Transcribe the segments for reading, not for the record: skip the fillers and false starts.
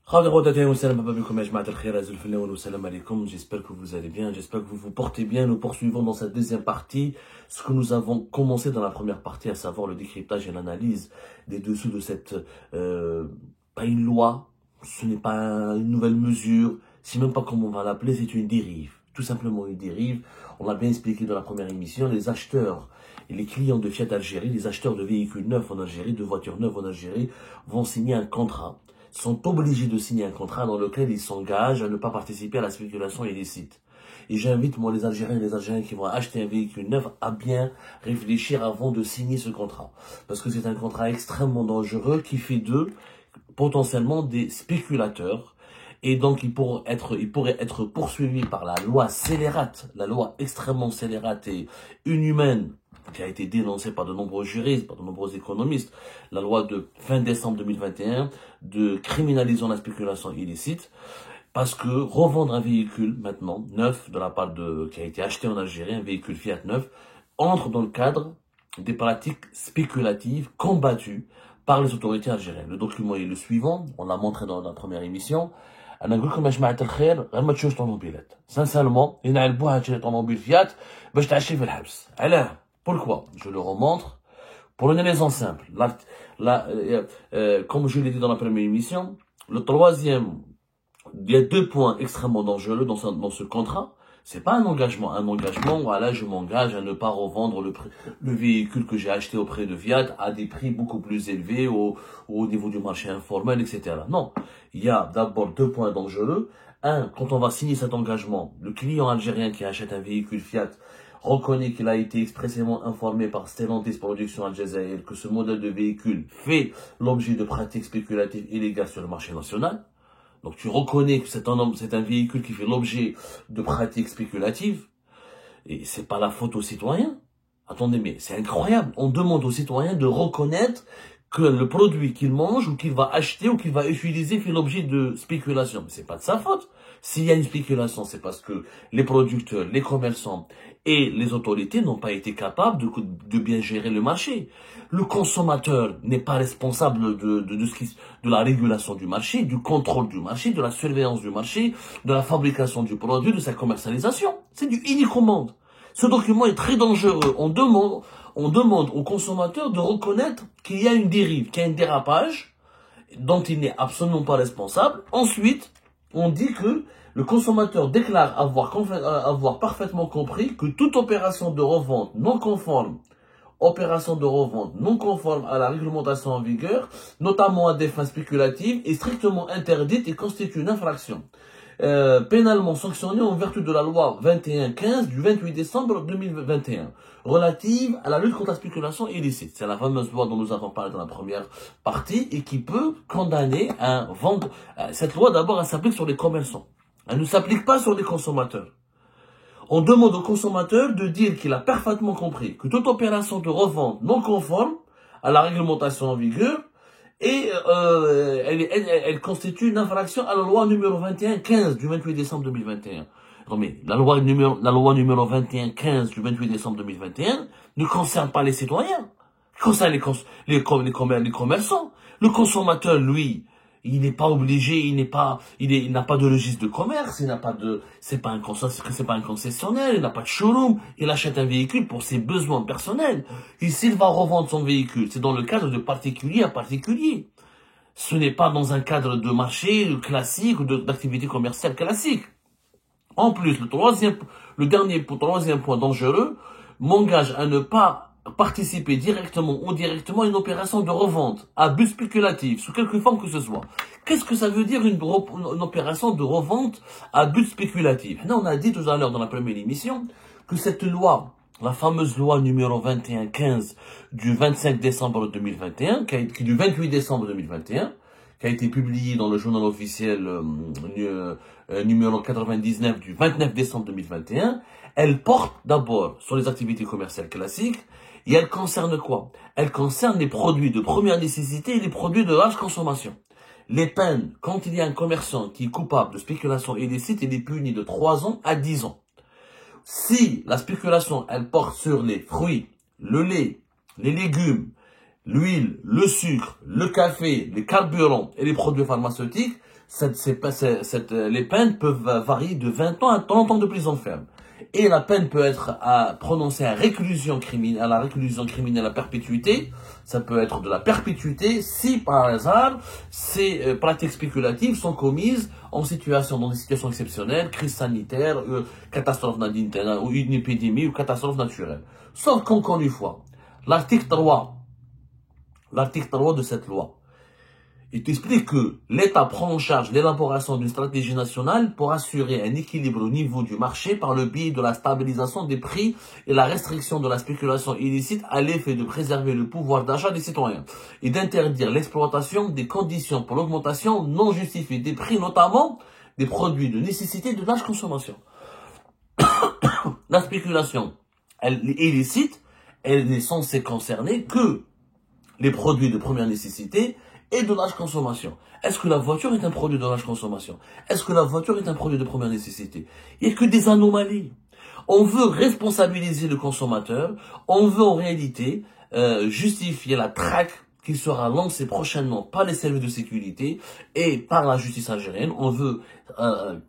J'espère que vous allez bien, j'espère que vous vous portez bien. Nous poursuivons dans cette deuxième partie ce que nous avons commencé dans la première partie, à savoir le décryptage et l'analyse des dessous de cette, pas une loi, ce n'est pas une nouvelle mesure, c'est même pas comment on va l'appeler, c'est une dérive. Tout simplement une dérive. On l'a bien expliqué dans la première émission, les acheteurs et les clients de Fiat Algérie, les acheteurs de véhicules neufs en Algérie, de voitures neuves en Algérie, vont signer un contrat, sont obligés de signer un contrat dans lequel ils s'engagent à ne pas participer à la spéculation illicite. Et j'invite, moi, les Algériens et les Algériens qui vont acheter un véhicule neuf à bien réfléchir avant de signer ce contrat. Parce que c'est un contrat extrêmement dangereux qui fait d'eux potentiellement des spéculateurs. Et donc, ils pourraient être poursuivis par la loi scélérate, la loi extrêmement scélérate et inhumaine, qui a été dénoncée par de nombreux juristes, par de nombreux économistes, la loi de fin décembre 2021 de criminalisant la spéculation illicite, parce que revendre un véhicule maintenant, neuf, de la part qui a été acheté en Algérie, un véhicule Fiat neuf, entre dans le cadre des pratiques spéculatives combattues par les autorités algériennes. Le document est le suivant, on l'a montré dans la première émission. Sincèrement, il n'a pas acheté ton mobile Fiat, mais je t'ai acheté le Habs. Alors, pourquoi? Je le remontre. Pour une raison simple. Comme je l'ai dit dans la première émission, le troisième, il y a deux points extrêmement dangereux dans ce contrat. C'est pas un engagement. Un engagement, voilà, je m'engage à ne pas revendre le véhicule que j'ai acheté auprès de Fiat à des prix beaucoup plus élevés au niveau du marché informel, etc. Non. Il y a d'abord deux points dangereux. Un, quand on va signer cet engagement, le client algérien qui achète un véhicule Fiat reconnaît qu'il a été expressément informé par Stellantis Production Algérie que ce modèle de véhicule fait l'objet de pratiques spéculatives illégales sur le marché national. Donc tu reconnais que c'est un véhicule qui fait l'objet de pratiques spéculatives, et c'est pas la faute aux citoyens. Attendez, mais c'est incroyable. On demande aux citoyens de reconnaître que le produit qu'il mange ou qu'il va acheter ou qu'il va utiliser fait l'objet de spéculation. Mais c'est pas de sa faute. S'il y a une spéculation, c'est parce que les producteurs, les commerçants et les autorités n'ont pas été capables de bien gérer le marché. Le consommateur n'est pas responsable de la régulation du marché, du contrôle du marché, de la surveillance du marché, de la fabrication du produit, de sa commercialisation. C'est du unique au monde. Ce document est très dangereux. On demande aux consommateurs de reconnaître qu'il y a une dérive, qu'il y a un dérapage dont il n'est absolument pas responsable. Ensuite, on dit que le consommateur déclare avoir parfaitement compris que toute opération de revente non conforme à la réglementation en vigueur, notamment à des fins spéculatives, est strictement interdite et constitue une infraction pénalement sanctionnée en vertu de la loi 2115 du 28 décembre 2021 relative à la lutte contre la spéculation illicite. C'est la fameuse loi dont nous avons parlé dans la première partie et qui peut condamner un vendre. Cette loi d'abord elle s'applique sur les commerçants. Elle ne s'applique pas sur les consommateurs. On demande au consommateur de dire qu'il a parfaitement compris que toute opération de revente non conforme à la réglementation en vigueur et elle constitue une infraction à la loi numéro 2115 du 28 décembre 2021. Non mais la loi numéro 2115 du 28 décembre 2021 ne concerne pas les citoyens, elle concerne les commerçants. Le consommateur, lui, il n'est pas obligé, il n'a pas de registre de commerce, c'est pas un concessionnaire, il n'a pas de showroom, il achète un véhicule pour ses besoins personnels. Et s'il va revendre son véhicule, c'est dans le cadre de particulier à particulier. Ce n'est pas dans un cadre de marché classique ou d'activité commerciale classique. En plus, le troisième point dangereux m'engage à ne pas participer directement ou indirectement à une opération de revente à but spéculatif, sous quelque forme que ce soit. Qu'est-ce que ça veut dire une opération de revente à but spéculatif? Là, on a dit tout à l'heure dans la première émission que cette loi, la fameuse loi numéro 2115 du 25 décembre 2021, du 28 décembre 2021, qui a été publiée dans le journal officiel numéro 99 du 29 décembre 2021, elle porte d'abord sur les activités commerciales classiques. Et elle concerne quoi? Elle concerne les produits de première nécessité et les produits de large consommation. Les peines, quand il y a un commerçant qui est coupable de spéculation illicite, il est puni de 3 ans à 10 ans. Si la spéculation, elle porte sur les fruits, le lait, les légumes, l'huile, le sucre, le café, les carburants et les produits pharmaceutiques, les peines peuvent varier de 20 ans à 30 ans de prison ferme. Et la peine peut être prononcée à la réclusion criminelle à perpétuité. Ça peut être de la perpétuité si, par hasard, ces pratiques spéculatives sont commises dans des situations exceptionnelles, crise sanitaire, catastrophe naturelle ou une épidémie ou catastrophe naturelle. Sauf qu'encore une fois, l'article 3 de cette loi, il t'explique que l'État prend en charge l'élaboration d'une stratégie nationale pour assurer un équilibre au niveau du marché par le biais de la stabilisation des prix et la restriction de la spéculation illicite à l'effet de préserver le pouvoir d'achat des citoyens et d'interdire l'exploitation des conditions pour l'augmentation non justifiée des prix, notamment des produits de nécessité de large consommation. La spéculation, elle est illicite, elle n'est censée concerner que les produits de première nécessité et de large consommation. Est-ce que la voiture est un produit de large consommation? Est-ce que la voiture est un produit de première nécessité? Il n'y a que des anomalies. On veut responsabiliser le consommateur, on veut en réalité justifier la traque qui sera lancée prochainement par les services de sécurité et par la justice algérienne. On veut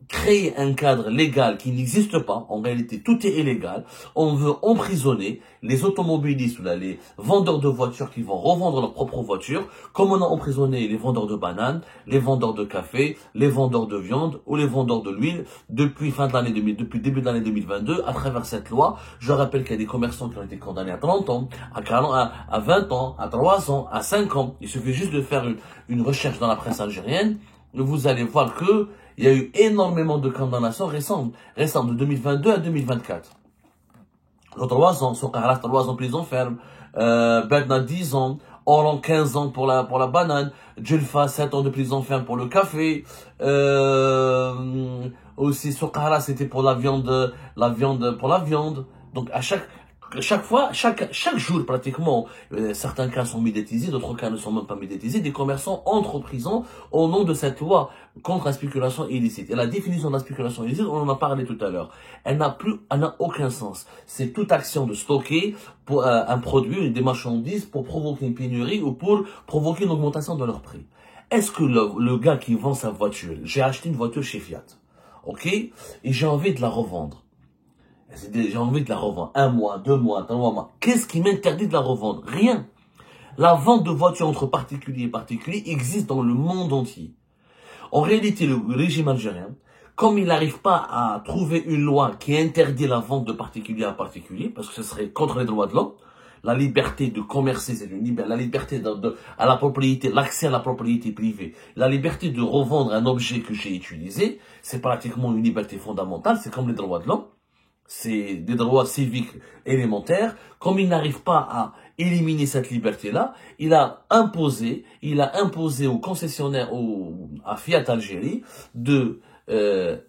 créer un cadre légal qui n'existe pas. En réalité, tout est illégal. On veut emprisonner les automobilistes ou les vendeurs de voitures qui vont revendre leurs propres voitures, comme on a emprisonné les vendeurs de bananes, les vendeurs de café, les vendeurs de viande ou les vendeurs de l'huile depuis début de l'année 2022 à travers cette loi. Je rappelle qu'il y a des commerçants qui ont été condamnés à 30 ans, à 40, à 20 ans, à 3 ans, à 5 ans. Il suffit juste de faire une recherche dans la presse algérienne. Vous allez voir que il y a eu énormément de condamnations récentes de 2022 à 2024. 3 ans, Soukara 3 ans prison ferme, Bedna 10 ans, Oran 15 ans pour la banane, Djelfa 7 ans de prison ferme pour le café, aussi Soukara c'était pour la viande. Donc chaque jour pratiquement, certains cas sont médiatisés, d'autres cas ne sont même pas médiatisés. Des commerçants entrent en prison au nom de cette loi contre la spéculation illicite. Et la définition de la spéculation illicite, on en a parlé tout à l'heure. Elle n'a aucun sens. C'est toute action de stocker pour un produit, des marchandises pour provoquer une pénurie ou pour provoquer une augmentation de leur prix. Est-ce que le gars qui vend sa voiture, j'ai acheté une voiture chez Fiat, ok, et j'ai envie de la revendre. J'ai envie de la revendre. 1 mois, 2 mois, 3 mois. Qu'est-ce qui m'interdit de la revendre? Rien. La vente de voitures entre particuliers et particuliers existe dans le monde entier. En réalité, le régime algérien, comme il n'arrive pas à trouver une loi qui interdit la vente de particulier à particulier, parce que ce serait contre les droits de l'homme, la liberté de commercer, c'est la liberté à la propriété, l'accès à la propriété privée, la liberté de revendre un objet que j'ai utilisé, c'est pratiquement une liberté fondamentale, c'est comme les droits de l'homme. C'est des droits civiques élémentaires. Comme il n'arrive pas à éliminer cette liberté-là, il a imposé aux concessionnaires, à Fiat Algérie,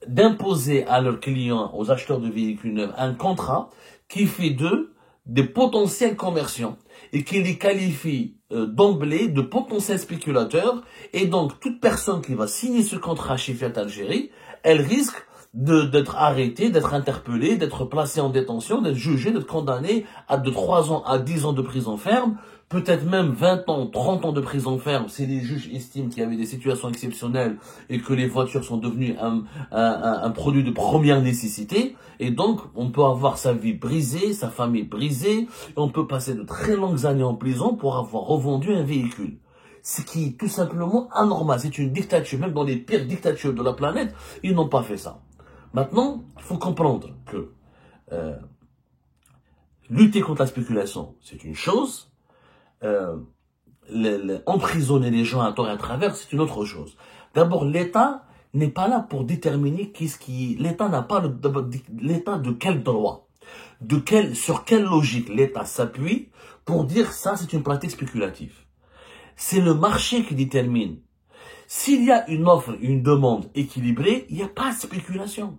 d'imposer à leurs clients, aux acheteurs de véhicules neufs, un contrat qui fait d'eux des potentiels commerciants et qui les qualifie d'emblée de potentiels spéculateurs. Et donc, toute personne qui va signer ce contrat chez Fiat Algérie, elle risque d'être arrêté, d'être interpellé, d'être placé en détention, d'être jugé, d'être condamné à de 3 ans à 10 ans de prison ferme, peut-être même 20 ans, 30 ans de prison ferme si les juges estiment qu'il y avait des situations exceptionnelles et que les voitures sont devenues un produit de première nécessité. Et donc, on peut avoir sa vie brisée, sa famille brisée, et on peut passer de très longues années en prison pour avoir revendu un véhicule. Ce qui est tout simplement anormal. C'est une dictature. Même dans les pires dictatures de la planète, ils n'ont pas fait ça. Maintenant, il faut comprendre que lutter contre la spéculation, c'est une chose. Emprisonner les gens à tort et à travers, c'est une autre chose. D'abord, l'État n'est pas là pour déterminer l'État n'a pas l'État de quel droit, sur quelle logique l'État s'appuie pour dire ça, c'est une pratique spéculative. C'est le marché qui détermine. S'il y a une offre, une demande équilibrée, il n'y a pas de spéculation.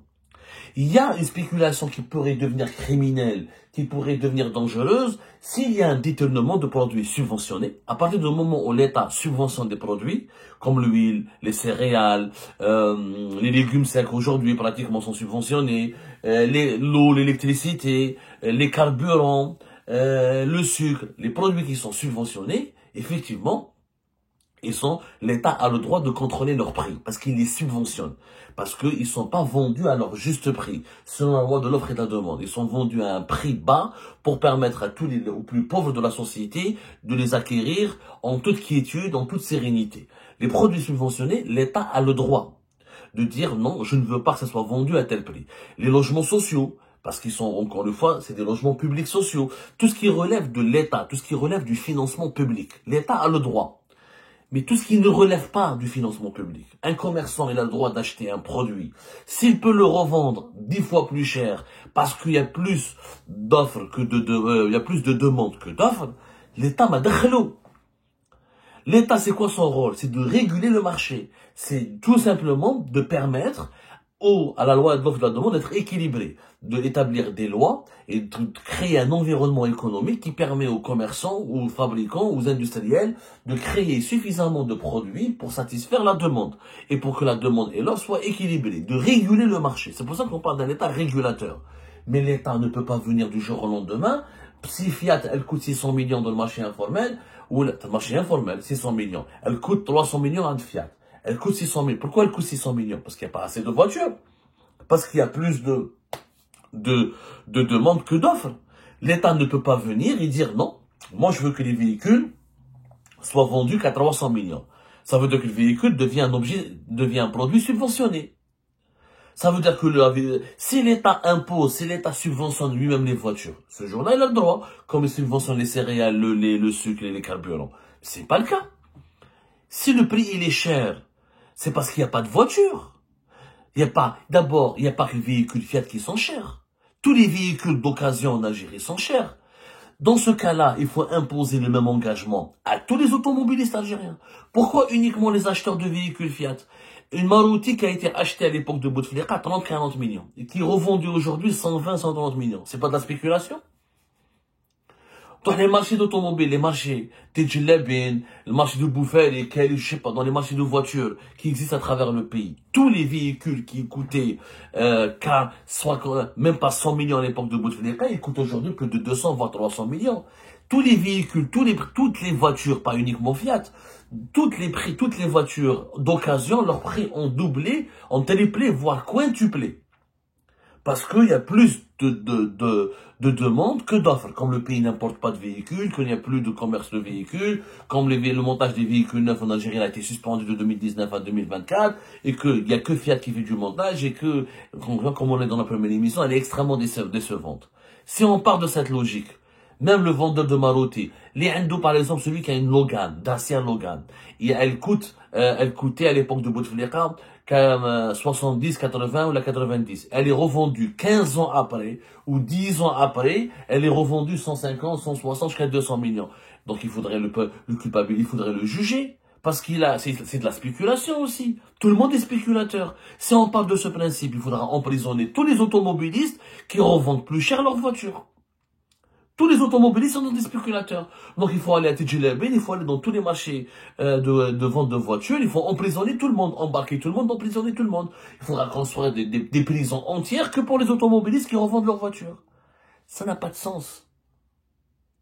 Il y a une spéculation qui pourrait devenir criminelle, qui pourrait devenir dangereuse, s'il y a un détournement de produits subventionnés. À partir du moment où l'État subventionne des produits, comme l'huile, les céréales, les légumes secs aujourd'hui pratiquement sont subventionnés, l'eau, l'électricité, les carburants, le sucre, les produits qui sont subventionnés, effectivement, l'État a le droit de contrôler leur prix, parce qu'il les subventionne, parce qu'ils ne sont pas vendus à leur juste prix, selon la loi de l'offre et de la demande. Ils sont vendus à un prix bas pour permettre à aux plus pauvres de la société de les acquérir en toute quiétude, en toute sérénité. Les produits subventionnés, l'État a le droit de dire non, je ne veux pas que ça soit vendu à tel prix. Les logements sociaux, parce qu'ils sont, encore une fois, c'est des logements publics sociaux. Tout ce qui relève de l'État, tout ce qui relève du financement public, l'État a le droit. Mais tout ce qui ne relève pas du financement public, un commerçant, il a le droit d'acheter un produit. S'il peut le revendre 10 fois plus cher parce qu'il y a plus d'offres que il y a plus de demandes que d'offres, l'État m'a dakhlou. L'État, c'est quoi son rôle? C'est de réguler le marché. C'est tout simplement de permettre à la loi de l'offre et de la demande d'être équilibrée, d'établir des lois et de créer un environnement économique qui permet aux commerçants, aux fabricants, aux industriels de créer suffisamment de produits pour satisfaire la demande et pour que la demande et l'offre soient équilibrées, de réguler le marché. C'est pour ça qu'on parle d'un État régulateur. Mais l'État ne peut pas venir du jour au lendemain. Si Fiat, elle coûte 600 millions dans le marché informel, ou le marché informel, 600 millions, elle coûte 300 millions à Fiat. Elle coûte 600 millions. Pourquoi elle coûte 600 millions? Parce qu'il n'y a pas assez de voitures. Parce qu'il y a plus de demandes que d'offres. L'État ne peut pas venir et dire non, moi je veux que les véhicules soient vendus qu'à 300 millions. Ça veut dire que le véhicule devient un produit subventionné. Ça veut dire que si l'État impose, si l'État subventionne lui-même les voitures, ce jour-là il a le droit, comme il subventionne les céréales, le lait, le sucre et les carburants. C'est pas le cas. Si le prix il est cher, c'est parce qu'il n'y a pas de voiture. D'abord, il n'y a pas que les véhicules Fiat qui sont chers. Tous les véhicules d'occasion en Algérie sont chers. Dans ce cas-là, il faut imposer le même engagement à tous les automobilistes algériens. Pourquoi uniquement les acheteurs de véhicules Fiat? Une Maruti qui a été achetée à l'époque de Bouteflika à 30-40 millions et qui est revendue aujourd'hui 120-130 millions. C'est pas de la spéculation? Dans les marchés d'automobiles, les marchés Tedjilabin, le marché de Bouffel je sais pas, dans les marchés de voitures qui existent à travers le pays, tous les véhicules qui coûtaient même pas 100 millions à l'époque de Bouteflika, ils coûtent aujourd'hui plus de 200 voire 300 millions. Tous les véhicules, toutes les voitures, pas uniquement Fiat, toutes les voitures d'occasion, leurs prix ont doublé, ont triplé, voire quintuplé. Parce qu'il y a plus de demandes que d'offres. Comme le pays n'importe pas de véhicules, qu'il n'y a plus de commerce de véhicules, comme le montage des véhicules neufs en Algérie a été suspendu de 2019 à 2024, et qu'il n'y a que Fiat qui fait du montage, et que, comme on est dans la première émission, elle est extrêmement décevante. Si on part de cette logique, même le vendeur de Maruti, les Hindoux par exemple, celui qui a une Logan, Dacia Logan, et elle coûtait à l'époque de Bouteflika 70, 80 ou la 90. Elle est revendue 15 ans après, ou 10 ans après, elle est revendue 150, 160, jusqu'à 200 millions. Donc il faudrait le culpabiliser, il faudrait le juger. Parce c'est de la spéculation aussi. Tout le monde est spéculateur. Si on parle de ce principe, il faudra emprisonner tous les automobilistes qui revendent plus cher leurs voitures. Tous les automobilistes sont des spéculateurs. Donc il faut aller à Tedjilabin, il faut aller dans tous les marchés de vente de voitures, il faut emprisonner tout le monde, embarquer tout le monde, emprisonner tout le monde. Il faudra construire des prisons entières que pour les automobilistes qui revendent leurs voitures. Ça n'a pas de sens.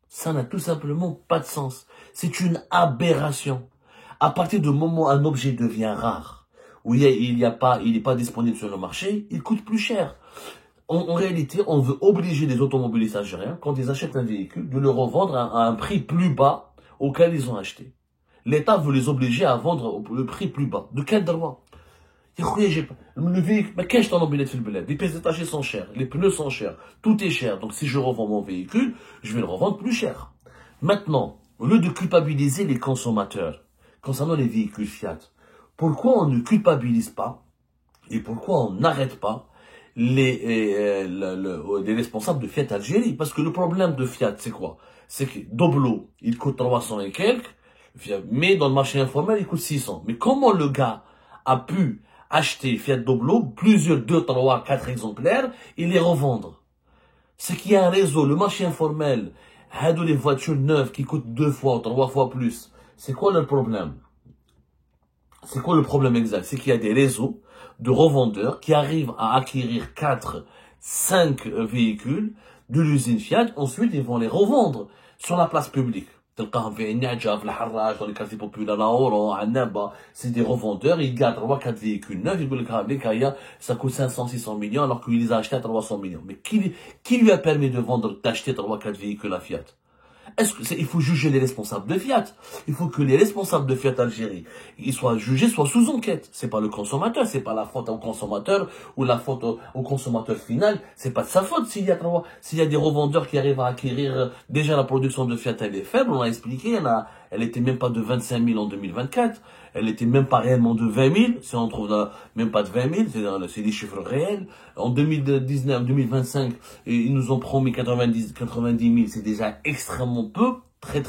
Ça n'a tout simplement pas de sens. C'est une aberration. À partir du moment où un objet devient rare, où il n'est pas disponible sur le marché, il coûte plus cher. En réalité, on veut obliger les automobilistes algériens, quand ils achètent un véhicule, de le revendre à un prix plus bas auquel ils ont acheté. L'État veut les obliger à vendre le prix plus bas. De quel droit? Le véhicule, mais qu'est-ce que les pièces détachées sont chères, les pneus sont chers, tout est cher. Donc si je revends mon véhicule, je vais le revendre plus cher. Maintenant, au lieu de culpabiliser les consommateurs concernant les véhicules Fiat, pourquoi on ne culpabilise pas et pourquoi on n'arrête pas les responsables de Fiat Algérie? Parce que le problème de Fiat, c'est quoi? C'est que Doblo, il coûte 300 et quelques, mais dans le marché informel, il coûte 600. Mais comment le gars a pu acheter Fiat Doblo, plusieurs, 2, 3, 4 exemplaires, et les revendre? C'est qu'il y a un réseau, le marché informel, les voitures neuves qui coûtent 2 fois ou 3 fois plus. C'est quoi le problème? C'est quoi le problème exact? C'est qu'il y a des réseaux de revendeurs qui arrivent à acquérir 4, 5 véhicules de l'usine Fiat. Ensuite, ils vont les revendre sur la place publique. تلقاهم في النعجة في الحراج dans les quartiers populaires à Oran à Naba, c'est des revendeurs, ils gardent 3-4 véhicules neufs, ils veulent que ça coûte 500-600 millions alors qu'il les a achetés à 300 millions. Mais qui lui a permis de vendre, d'acheter 3-4 véhicules à Fiat? Il faut juger les responsables de Fiat. Il faut que les responsables de Fiat Algérie, ils soient jugés, soient sous enquête. C'est pas le consommateur, c'est pas la faute au consommateur ou la faute au consommateur final. C'est pas de sa faute s'il y a des revendeurs qui arrivent à acquérir. Déjà, la production de Fiat, elle est faible, on l'a expliqué, elle était même pas de 25 000 en 2024. Elle était même pas réellement de 20 000. Si on trouve même pas de 20 000, c'est des chiffres réels. En 2019, 2025, ils nous ont promis 90 000. C'est déjà extrêmement peu. Très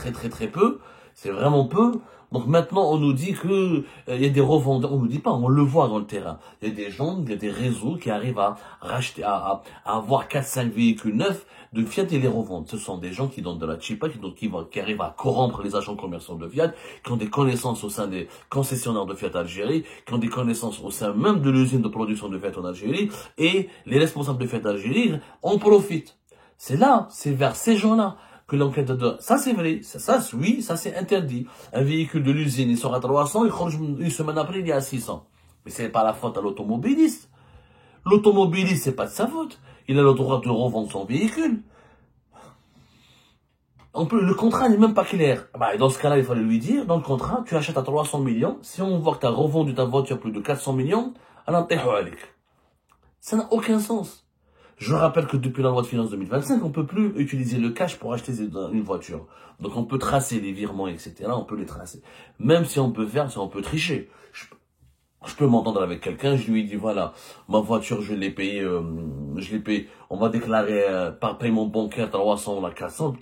peu. C'est vraiment peu. Donc maintenant, on nous dit que il y a des revendeurs. On nous dit pas, on le voit dans le terrain. Il y a des gens, il y a des réseaux qui arrivent à racheter, à avoir 4-5 véhicules neufs de Fiat et les revendre. Ce sont des gens qui donnent de la chipa, qui arrivent à corrompre les agents commerciaux de Fiat, qui ont des connaissances au sein des concessionnaires de Fiat Algérie, qui ont des connaissances au sein même de l'usine de production de Fiat en Algérie, et les responsables de Fiat Algérie en profitent. C'est vers ces gens-là que l'enquête de... Ça, c'est vrai. Oui, ça, c'est interdit. Un véhicule de l'usine, il sort à 300, il change une semaine après, il est à 600. Mais c'est pas la faute à l'automobiliste. L'automobiliste, c'est pas de sa faute. Il a le droit de revendre son véhicule. Le contrat n'est même pas clair. Dans ce cas-là, il fallait lui dire, dans le contrat, tu achètes à 300 millions. Si on voit que tu as revendu ta voiture plus de 400 millions, alors ça n'a aucun sens. Je rappelle que depuis la loi de finances 2025, on peut plus utiliser le cash pour acheter une voiture. Donc on peut tracer les virements, etc. On peut les tracer. Même si on peut tricher. Je peux m'entendre avec quelqu'un, je lui dis voilà, ma voiture je l'ai payée, on va déclarer par paiement bancaire 300 ou 400,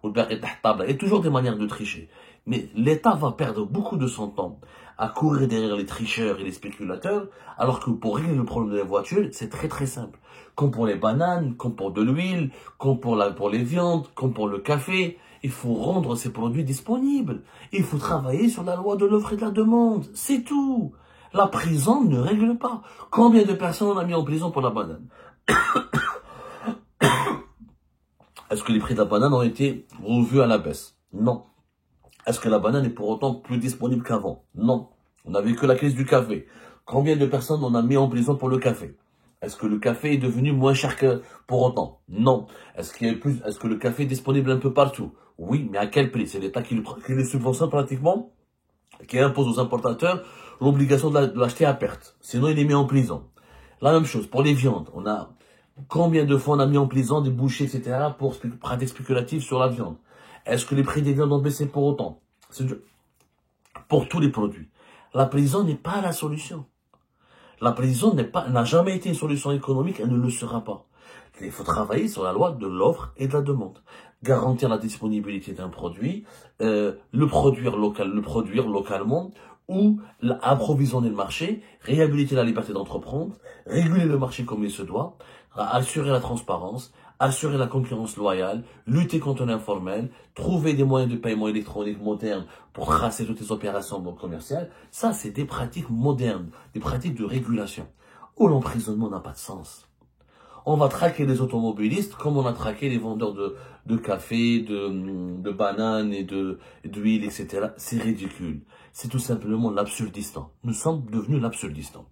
il y a toujours des manières de tricher. Mais l'État va perdre beaucoup de son temps à courir derrière les tricheurs et les spéculateurs, alors que pour régler le problème de la voiture, c'est très simple. Comme pour les bananes, comme pour de l'huile, comme pour les viandes, comme pour le café, il faut rendre ces produits disponibles. Il faut travailler sur la loi de l'offre et de la demande. C'est tout. La prison ne règle pas. Combien de personnes on a mis en prison pour la banane? Est-ce que les prix de la banane ont été revus à la baisse? Non. Est-ce que la banane est pour autant plus disponible qu'avant? Non. On n'a vu que la crise du café. Combien de personnes on a mis en prison pour le café? Est-ce que le café est devenu moins cher que pour autant? Non. Est-ce que le café est disponible un peu partout? Oui, mais à quel prix? C'est l'État qui les subventionne pratiquement, qui impose aux importateurs l'obligation de l'acheter à perte. Sinon, il est mis en prison. La même chose pour les viandes. Combien de fois on a mis en prison des bouchers, etc. pour pratiques spéculatives sur la viande? Est-ce que les prix des viandes ont baissé pour autant? Pour tous les produits. La prison n'est pas la solution. La prison n'a jamais été une solution économique, elle ne le sera pas. Il faut travailler sur la loi de l'offre et de la demande. Garantir la disponibilité d'un produit, le produire localement, ou approvisionner le marché, réhabiliter la liberté d'entreprendre, réguler le marché comme il se doit, assurer la transparence, assurer la concurrence loyale, lutter contre l'informel, trouver des moyens de paiement électronique modernes pour tracer toutes les opérations commerciales. Ça, c'est des pratiques modernes, des pratiques de régulation. Oh, l'emprisonnement n'a pas de sens. On va traquer les automobilistes comme on a traqué les vendeurs de café, de bananes et d'huile, etc. C'est ridicule. C'est tout simplement l'absurdistan. Nous sommes devenus l'absurdistan.